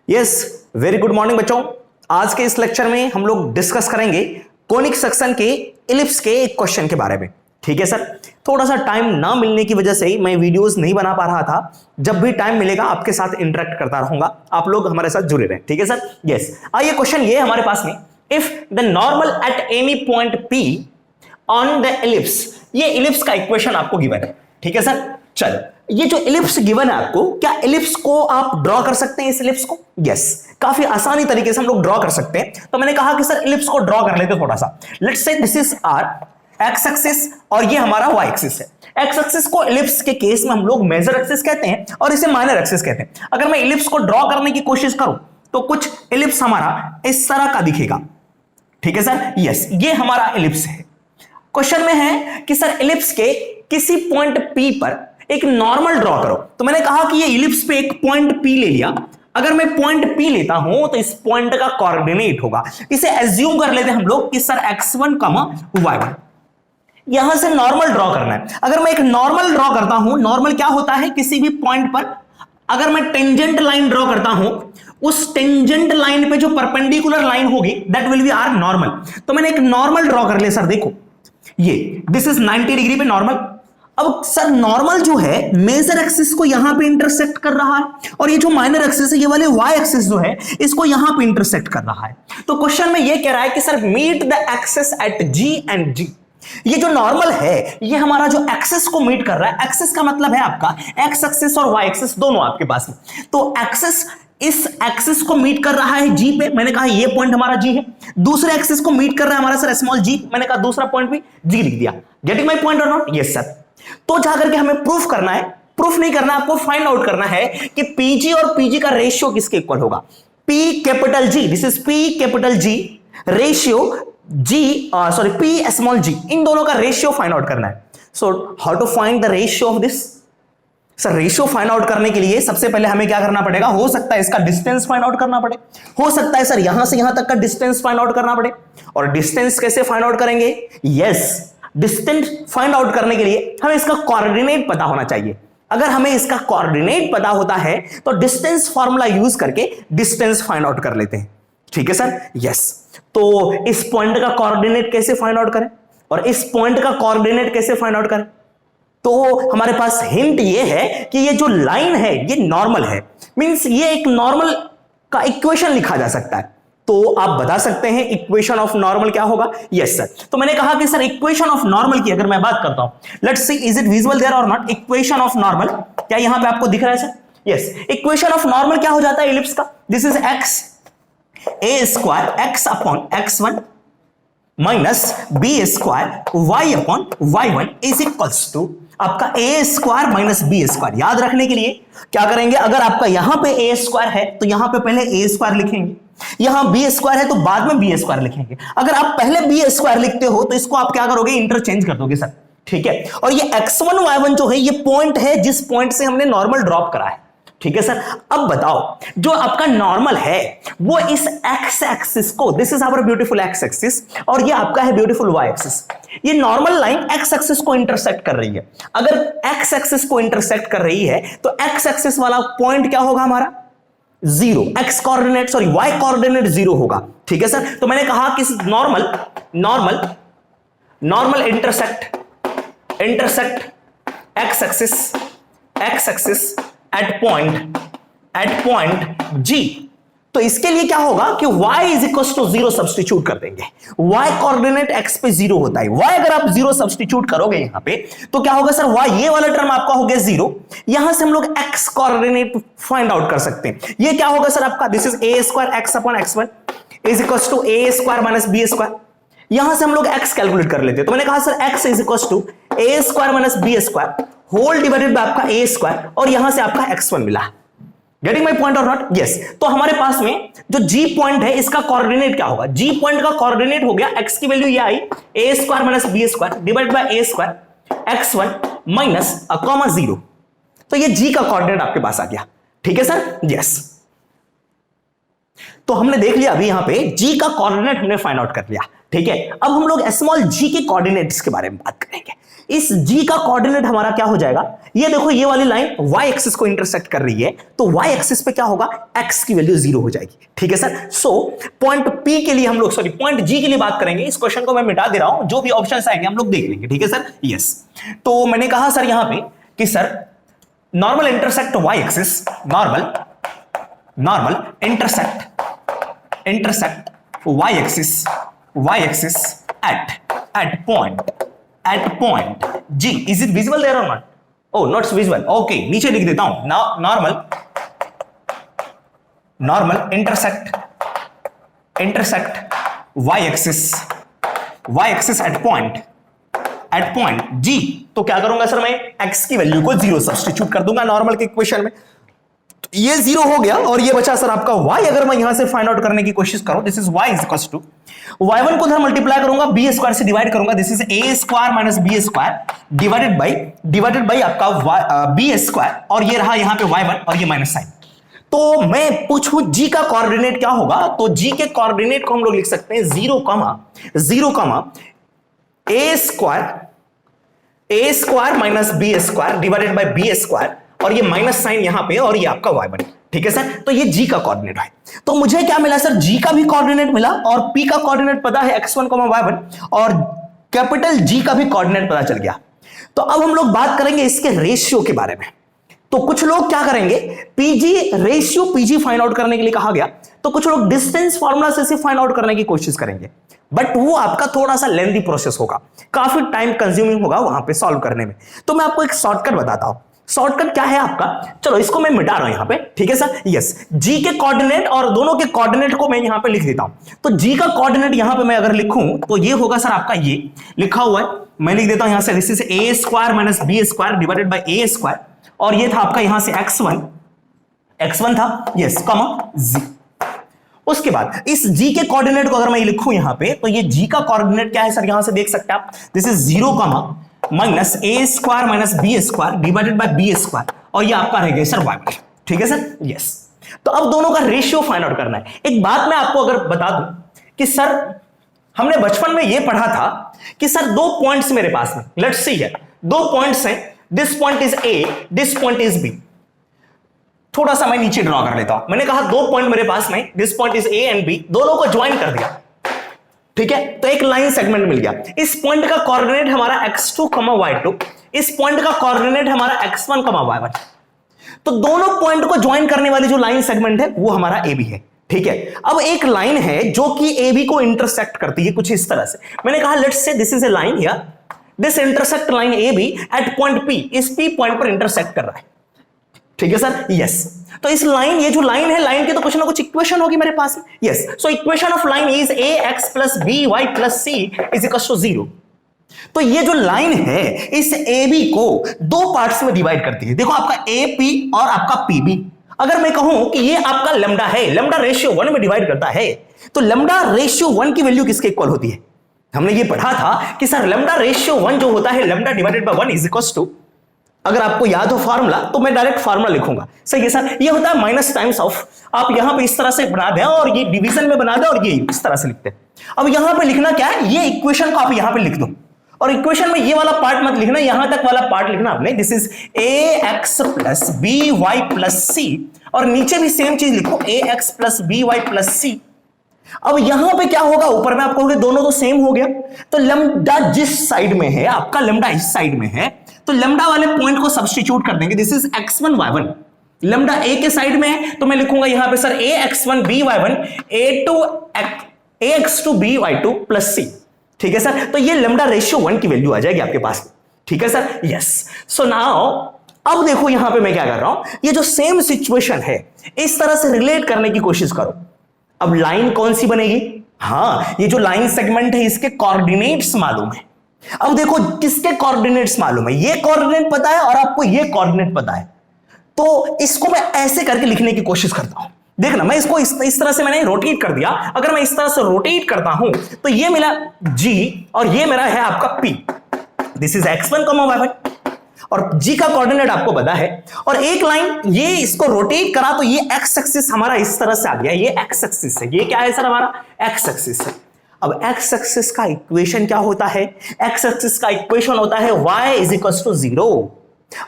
Yes, very good morning बच्चों। आज के इस लेक्चर में हम लोग डिस्कस करेंगे कोनिक सेक्शन के इलिप्स के एक क्वेश्चन के बारे में। ठीक है सर, थोड़ा सा टाइम ना मिलने की वजह से मैं वीडियोस नहीं बना पा रहा था। जब भी टाइम मिलेगा आपके साथ इंटरेक्ट करता रहूंगा, आप लोग हमारे साथ जुड़े रहें। ठीक है सर, यस। आइए, क्वेश्चन ये हमारे पास में, if the normal at any point P on the ellipse, ये इलिप्स का इक्वेशन आपको गिवन है। ठीक है सर, चलो ये जो इलिप्स गिवन है आपको, क्या इलिप्स को आप ड्रॉ कर सकते हैं? इस इलिप्स को यस, काफी आसानी तरीके से हम लोग ड्रॉ कर सकते हैं। तो मैंने कहा कि सर इलिप्स को ड्रॉ कर लेते थोड़ा सा। Let's say this is our x axis और ये हमारा वाई एक्सिस है। एक्स एक्सिस को इलिप्स के केस में हम लोग मेजर एक्सिस कहते हैं और इसे माइनर एक्सिस कहते हैं। अगर मैं इलिप्स को ड्रॉ करने की कोशिश करूं तो कुछ इलिप्स हमारा इस तरह का दिखेगा। ठीक है सर, यस, ये हमारा इलिप्स है। क्वेश्चन में है कि सर इलिप्स के किसी पॉइंट पी पर एक नॉर्मल ड्रॉ करो। तो मैंने कहा कि ये इलिप्स पे एक पॉइंट पी ले लिया। अगर मैं पॉइंट पी लेता हूं तो इस पॉइंट का कोऑर्डिनेट होगा, इसे एज्यूम कर लेते हैं हम लोग कि सर x1, y1। यहां से नॉर्मल ड्रॉ करना है। अगर मैं एक नॉर्मल ड्रॉ करता हूं, नॉर्मल क्या होता है? किसी भी पॉइंट पर अगर मैं टेंजेंट लाइन ड्रॉ करता हूं, उस टेंजेंट लाइन पे जो परपेंडिकुलर लाइन होगी that will be our normal. तो मैंने एक नॉर्मल ड्रॉ कर लिया। सर देखो, ये दिस इज 90 डिग्री पे नॉर्मल। अब सर नॉर्मल जो है मेजर एक्सिस को यहां पे इंटरसेक्ट कर रहा है और ये जो माइनर एक्सिस है, ये वाले वाई एक्सिस जो है, इसको यहां पे इंटरसेक्ट कर रहा है। तो क्वेश्चन में ये कह रहा है कि sir meet the axis at G and G. ये जो नॉर्मल है ये हमारा जो एक्सिस को मीट कर रहा है। एक्सिस का मतलब है आपका एक्स एक्सिस और वाई एक्सिस दोनों आपके पास में। तो एक्सिस इस एक्सिस को मीट कर रहा है जी पे। मैंने कहा ये पॉइंट हमारा जी है। दूसरे एक्सिस को मीट कर रहा है हमारा सर स्मॉल जी। मैंने कहा दूसरा पॉइंट भी जी लिख दिया। Getting my point or not? Yes sir. तो जाकर के हमें प्रूफ करना है, प्रूफ नहीं करना, आपको फाइंड आउट करना है कि पीजी और पीजी का रेशियो किसके इक्वल होगा। P capital G, this is P capital G ratio G, sorry P small G, इन दोनों का रेशियो फाइंड आउट करना है। So how to find the ratio of this? Sir ratio find out करने के लिए सबसे पहले हमें क्या करना पड़ेगा? हो सकता है इसका डिस्टेंस फाइंड आउट करना पड़े, हो सकता है सर यहां से यहां तक का डिस्टेंस फाइंड आउट करना पड़े। और डिस्टेंस कैसे फाइंड आउट करेंगे? यस, डिस्टेंस फाइंड आउट करने के लिए हमें इसका कोऑर्डिनेट पता होना चाहिए। अगर हमें इसका कोऑर्डिनेट पता होता है तो डिस्टेंस फार्मूला यूज करके डिस्टेंस फाइंड आउट कर लेते हैं। ठीक है सर, यस। तो इस पॉइंट का कोऑर्डिनेट कैसे फाइंड आउट करें और इस पॉइंट का कोऑर्डिनेट कैसे फाइंड आउट करें? तो हमारे पास हिंट ये है कि ये जो लाइन है ये नॉर्मल है, मींस ये एक नॉर्मल का इक्वेशन लिखा जा सकता है। तो आप बता सकते हैं इक्वेशन ऑफ नॉर्मल क्या होगा? Yes sir. तो मैंने कहा कि सर इक्वेशन ऑफ नॉर्मल की अगर मैं बात करता हूं, let's see is it visual there or not. Equation of normal क्या यहां पे आपको दिख रहा है sir? Yes. Equation of normal क्या हो जाता है इलिप्स का? This is x a square x upon x1 minus B square y upon y1 is equals to आपका ए स्क्वायर माइनस बी स्क्वायर। याद रखने के लिए क्या करेंगे? अगर आपका यहां पे ए स्क्वायर है तो यहां पे पहले ए स्क्वायर लिखेंगे, यहां बी स्क्वायर है तो बाद में बी स्क्वायर लिखेंगे। अगर आप पहले बी स्क्वायर लिखते हो तो इसको आप क्या करोगे? इंटरचेंज कर दोगे सर। ठीक है। और ये x1 y1 जो है ये पॉइंट है जिस पॉइंट से हमने नॉर्मल ड्रॉप करा है। ठीक है सर। अब बताओ, जो आपका नॉर्मल है वो इस एक्स एक्सिस को, this is our beautiful x axis और ये आपका है ब्यूटीफुल वाई एक्सिस, ये नॉर्मल लाइन एक्स एक्सिस को इंटरसेक्ट कर रही है। अगर एक्स एक्सिस को इंटरसेक्ट कर रही है तो एक्स एक्सिस वाला पॉइंट क्या होगा हमारा? Zero. X coordinate sorry Y coordinate zero होगा। ठीक है सर। तो मैंने कहा कि normal normal normal intersect X axis at point G. तो इसके लिए क्या होगा कि y is equal to 0 substitute कर देंगे। y कोऑर्डिनेट x पे 0 होता है। y अगर आप 0 सब्स्टिट्यूट करोगे यहां पे तो क्या होगा सर? y ये वाला टर्म आपका हो गया 0। यहां से हम लोग x कोऑर्डिनेट फाइंड आउट कर सकते हैं। ये क्या होगा सर आपका? This is a square x upon x1 is equal to a square minus b square. यहां से हम लोग x कैलकुलेट कर लेते हैं। तो मैंने कहा sir x is equal to a square minus b square whole divided by आपका a स्क्वायर और यहां से आपका x1 मिला। Getting my point or not? Yes. तो हमारे पास में जो g पॉइंट है इसका कोऑर्डिनेट क्या होगा? g पॉइंट का कोऑर्डिनेट हो गया x की वैल्यू ये आई a square minus b square divided bye a square x1 minus comma 0। तो ये g का कोऑर्डिनेट आपके पास आ गया। ठीक है सर, यस। तो हमने देख लिया अभी यहां पे g का कोऑर्डिनेट हमने फाइंड आउट कर लिया। ठीक है। अब हम लोग स्मॉल g के कोऑर्डिनेट्स के बारे में बात करेंगे इस g का कोऑर्डिनेट हमारा क्या हो जाएगा, ये देखो ये वाली लाइन y एक्सिस को इंटरसेक्ट कर रही है, तो y एक्सिस पे क्या होगा, x की वैल्यू 0 हो जाएगी। ठीक है सर। सो पॉइंट P के लिए हम लोग सॉरी पॉइंट G के लिए बात करेंगे। इस क्वेश्चन को मैं मिटा दे रहा हूं, जो भी ऑप्शंस आएंगे हम लोग देख लेंगे। ठीक है सर। यस, तो मैंने कहा सर यहां पे कि sir normal intersect y axis, normal intersect y axis at point G, is it visible there or not? Oh, not visible. Okay, नीचे लिख देता हूं, normal intersect y axis at point G। तो क्या करूंगा सर, मैं x की value को 0 सब्स्टिट्यूट कर दूंगा नॉर्मल के इक्वेशन में, तो ये 0 हो गया और ये बचा सर आपका y। अगर मैं यहां से फाइंड आउट करने की कोशिश करूं, this is y is equal to y1 को उधर मल्टीप्लाई करूंगा, b स्क्वायर से डिवाइड करूंगा, this is a square minus b square divided by आपका b स्क्वायर, और ये रहा यहां पे y1 और ये माइनस साइन। तो मैं पूछूं g का कोऑर्डिनेट क्या होगा, तो g के कोऑर्डिनेट को हम लोग लिख सकते हैं 0, a square minus b square divided by b square, और ये माइनस साइन यहां पे, और ये आपका y1। ठीक है सर। तो ये g का कोऑर्डिनेट है। तो मुझे क्या मिला सर, g का भी कोऑर्डिनेट मिला और p का कोऑर्डिनेट पता है x1, y1, और कैपिटल G का भी कोऑर्डिनेट पता चल गया। तो अब हम लोग बात करेंगे इसके रेशियो के बारे में। तो कुछ लोग क्या करेंगे, रेशियो पीजी फाइंड आउट करने के लिए कहा गया, तो कुछ लोग डिस्टेंस फार्मूला से इसे फाइंड आउट करने की कोशिश करेंगे, बट वो आपका थोड़ा सा लेंथी प्रोसेस होगा, काफी टाइम कंज्यूमिंग होगा वहां पे सॉल्व करने में। तो मैं आपको एक शॉर्टकट बताता हूं। शॉर्टकट क्या है आपका, चलो इसको मैं मिटा रहा हूं यहां पे। ठीक है सर। यस, जी के कोऑर्डिनेट और दोनों के कोऑर्डिनेट को मैं यहां पे लिख देता हूं। तो जी का कोऑर्डिनेट यहां पे मैं अगर लिखूं तो ये होगा सर आपका, ये लिखा हुआ है, मैं लिख देता हूं यहां से, this is a square minus b square divided bye a square, और ये था आपका यहां से x1 था, यस, कॉमा z। उसके बाद इस g के कोऑर्डिनेट को अगर मैं लिखूं यहां पे, तो ये g का कोऑर्डिनेट क्या है सर, यहां से देख सकते हैं आप, this is 0, minus a square minus b square divided bye b square, और ये आपका रह गया सर y1। ठीक है सर। यस, तो अब दोनों का रेशियो फाइंड आउट करना है। एक बात मैं आपको अगर बता दूं कि सर हमने बचपन में ये पढ़ा था कि सर 2 पॉइंट्स मेरे पास में, लेट्स सी हियर, 2 पॉइंट्स हैं, this point is a, this point is b। थोड़ा सा मैं नीचे ड्रॉ कर लेता हूं। मैंने कहा 2 पॉइंट मेरे पास में, this point is a and b, दोनों को ज्वाइन कर दिया। ठीक है, तो एक लाइन सेगमेंट मिल गया। इस पॉइंट का कोऑर्डिनेट हमारा x2, y2, इस पॉइंट का कोऑर्डिनेट हमारा x1, y1। तो दोनों पॉइंट को ज्वाइन करने वाली जो लाइन सेगमेंट है वो हमारा AB है। ठीक है, अब एक लाइन है जो कि AB को इंटरसेक्ट करती है कुछ इस तरह से। मैंने कहा let's say this is a line here, this intersect line AB at point P, इस P पॉइंट पर इंटरसेक्ट कर रहा है। ठीक है सर। यस, तो इस लाइन, ये जो लाइन है, लाइन की तो कुछ ना कुछ इक्वेशन होगी मेरे पास में। Yes, so equation of line is ax plus by plus c is equal to 0। तो ये जो लाइन है इस AB को 2 पार्ट्स में डिवाइड करती है। देखो आपका AP और आपका PB। अगर मैं कहूं कि ये आपका लैम्डा है, लैम्डा रेशियो 1 में डिवाइड करता है, तो लैम्डा रेशियो 1 की वैल्यू किसके इक्वल होती है? हमने ये पढ़ा था कि सर लैम्डा रेशियो 1 जो होता है, lambda divided by 1 is equal to, अगर आपको याद हो फार्मूला तो मैं डायरेक्ट फार्मूला लिखूंगा। सही है सर, ये होता है माइनस टाइम्स ऑफ, आप यहां पे इस तरह से बना दें और ये डिवीजन में बना दें और ये इस तरह से लिखते हैं। अब यहां पे लिखना क्या है, ये इक्वेशन को आप यहां पे लिख दो, और इक्वेशन में ये वाला पार्ट मत लिखना, यहां तक वाला पार्ट लिखना आपने, this is ax plus by plus c, और नीचे भी सेम चीज लिखो ax plus by plus c। अब यहां पे क्या होगा, ऊपर में आप कहोगे दोनों तो सेम हो गया, तो लैम्डा जिस साइड में है आपका, लैम्डा इस साइड में है, तो लैम्डा वाले पॉइंट को सब्स्टिट्यूट कर देंगे, this is x1 y1। Lambda a के साइड में है तो मैं लिखूंगा यहां पे sir ax1 by1 ax2 by2 plus c। ठीक है सर, तो ये लैम्डा रेशियो 1 की वैल्यू आ जाएगी आपके पास। ठीक है सर। यस, सो नाउ अब देखो यहां पे मैं क्या कर रहा हूं, ये जो सेम सिचुएशन है इस तरह से रिलेट करने की कोशिश करो। अब लाइन कौन सी बनेगी, हां ये जो लाइन सेगमेंट है इसके कोऑर्डिनेट्स मालूम है। अब देखो किसके कोऑर्डिनेट्स मालूम है, ये कोऑर्डिनेट पता है और आपको ये कोऑर्डिनेट पता है, तो इसको मैं ऐसे करके लिखने की कोशिश करता हूं। देखना, मैं इसको इस तरह से मैंने रोटेट कर दिया। अगर मैं इस तरह से रोटेट करता हूं तो ये मेरा G और ये मेरा है आपका P, this is x1, y1, और G का कोऑर्डिनेट आपको पता है। और एक लाइन ये इसको रोटेट करा तो ये x एक्सिस हमारा इस तरह से आ गया, ये x एक्सिस है, ये क्या है सर हमारा x एक्सिस है। अब एक्स एक्सिस का इक्वेशन क्या होता है? एक्स एक्सिस का इक्वेशन होता है y इज इक्वल टू 0।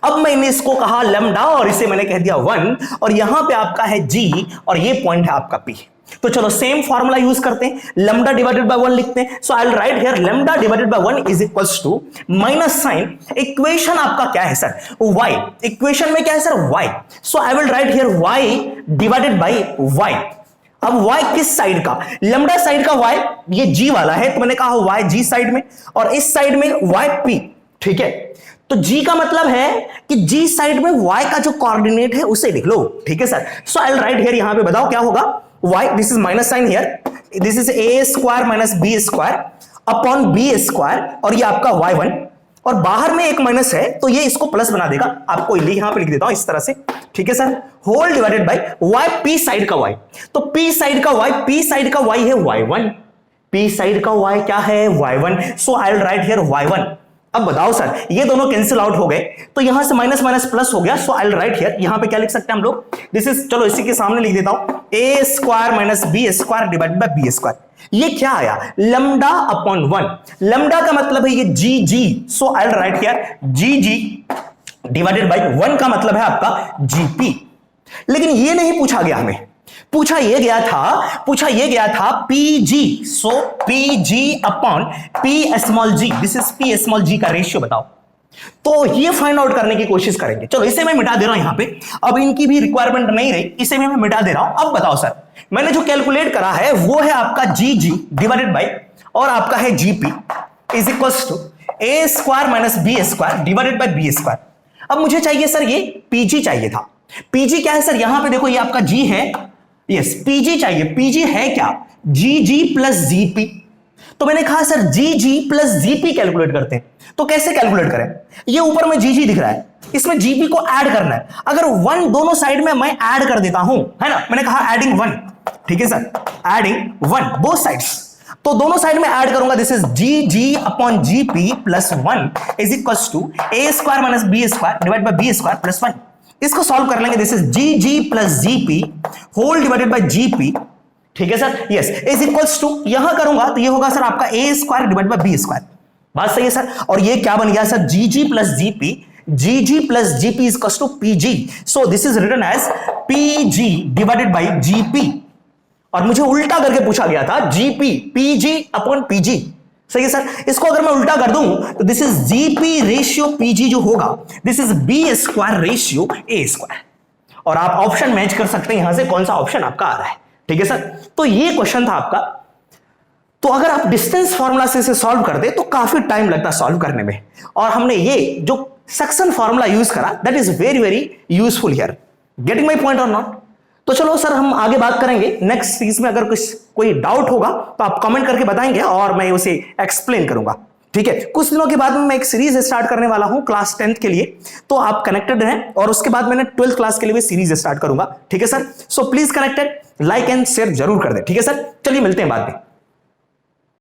अब मैंने इसको कहा लैम्डा और इसे मैंने कह दिया 1 और यहां पे आपका है g और ये पॉइंट है आपका p। तो चलो सेम फॉर्मूला यूज करते हैं, लैम्डा डिवाइडेड बाय 1 लिखते हैं। So I will write here lambda divided by 1 is equals to minus sign, equation आपका क्या है सर? y। इक्वेशन में क्या है sir? y। So I will write here y divided by y। अब y किस साइड का? लैम्डा साइड का y, ये g वाला है तो मैंने कहा y g साइड में और इस साइड में y p। ठीक है, तो g का मतलब है कि g साइड में y का जो कोऑर्डिनेट है उसे लिख लो। ठीक है sir, so I will write here, यहां पे बताओ क्या होगा? y, this is minus sign here, this is a square minus b square upon b square और ये आपका y1 और बाहर में एक माइनस है तो ये इसको प्लस बना देगा। आपको यहां पे लिख देता हूं इस तरह से। ठीक है sir, whole divided by y, p side का y। तो p साइड का y, p साइड का y है y1, p साइड का y क्या है? y1। So I will write here y1। अब बताओ सर, ये दोनों कैंसिल आउट हो गए तो यहां से माइनस माइनस प्लस हो गया। सो आई विल राइट हियर, यहां पे क्या लिख सकते हैं हम लोग? दिस इज, चलो इसी के सामने लिख देता हूं, a square minus b square divided bye b square. ये क्या आया? Lambda upon 1। लैम्डा का मतलब है ये G G. So I will write here G G divided by 1 का मतलब है आपका जीपी। लेकिन ये नहीं पूछा गया हमें, पूछा ये गया था PG. So PG upon P small G, this is P small G का रेशियो बताओ। तो ये फाइंड आउट करने की कोशिश करेंगे। चलो इसे मैं मिटा दे रहा हूं यहां पे, अब इनकी भी रिक्वायरमेंट नहीं रही, इसे मैं मिटा दे रहा हूं। अब बताओ सर, मैंने जो कैलकुलेट करा है वो है आपका जी जी डिवाइडेड बाय और आपका है GP is equals to A square minus B square divided by B square. अब मुझे चाहिए सर ये पीजी चाहिए था। पीजी क्या है सर? यहां पे देखो ये आपका जी है, यस पीजी चाहिए। पीजी है क्या? जी जी प्लस जीपी। तो मैंने कहा sir G G plus GP calculate करते हैं। तो कैसे कैलकुलेट करें? ये ऊपर में जी जी दिख रहा है, इसमें जीपी को ऐड करना है। अगर 1 दोनों साइड में मैं ऐड कर देता हूं, है ना, मैंने कहा एडिंग 1। ठीक है सर, एडिंग 1 बोथ साइड्स, तो दोनों साइड में ऐड करूंगा। This is G G upon G P plus 1 is equal to A square minus B square divide by B square plus 1। इसको सॉल्व कर लेंगे। This is G G plus G P whole divided by G P. ठीक है sir, yes is equals to, यहां करूंगा तो ये होगा सर आपका ए square divide by B square. बात सही है सर, और ये क्या बन गया sir? G G plus G P, G G plus G P is equals to P G. So this is written as P G divided by G P. और मुझे उल्टा करके पूछा गया था जीपी, पीजी अपॉन पीजी। सही है sir, इसको अगर मैं उल्टा कर दूं तो this is GP ratio PG जो होगा, this is b square ratio a square. और आप ऑप्शन मैच कर सकते हैं यहां से कौन सा ऑप्शन आपका आ रहा है। ठीक है सर, तो ये क्वेश्चन था आपका। तो अगर आप डिस्टेंस फॉर्मूला से इसे सॉल्व कर दे तो काफी टाइम लगता सॉल्व करने में, और हमने ये जो सेक्शन फॉर्मूला यूज करा that is very very useful here. Getting my point or not? तो चलो सर हम आगे बात करेंगे नेक्स्ट सीरीज में। अगर कोई डाउट होगा तो आप कमेंट करके बताएंगे और मैं उसे एक्सप्लेन करूंगा। ठीक है, कुछ दिनों के बाद में मैं एक सीरीज स्टार्ट करने वाला हूं क्लास 10th के लिए, तो आप कनेक्टेड रहें। और उसके बाद मैंने 12th क्लास के लिए भी सीरीज स्टार्ट करूंगा। ठीक है sir, so please connected, like and share जरूर कर दें। ठीक है सर, चलिए मिलते हैं बाद में।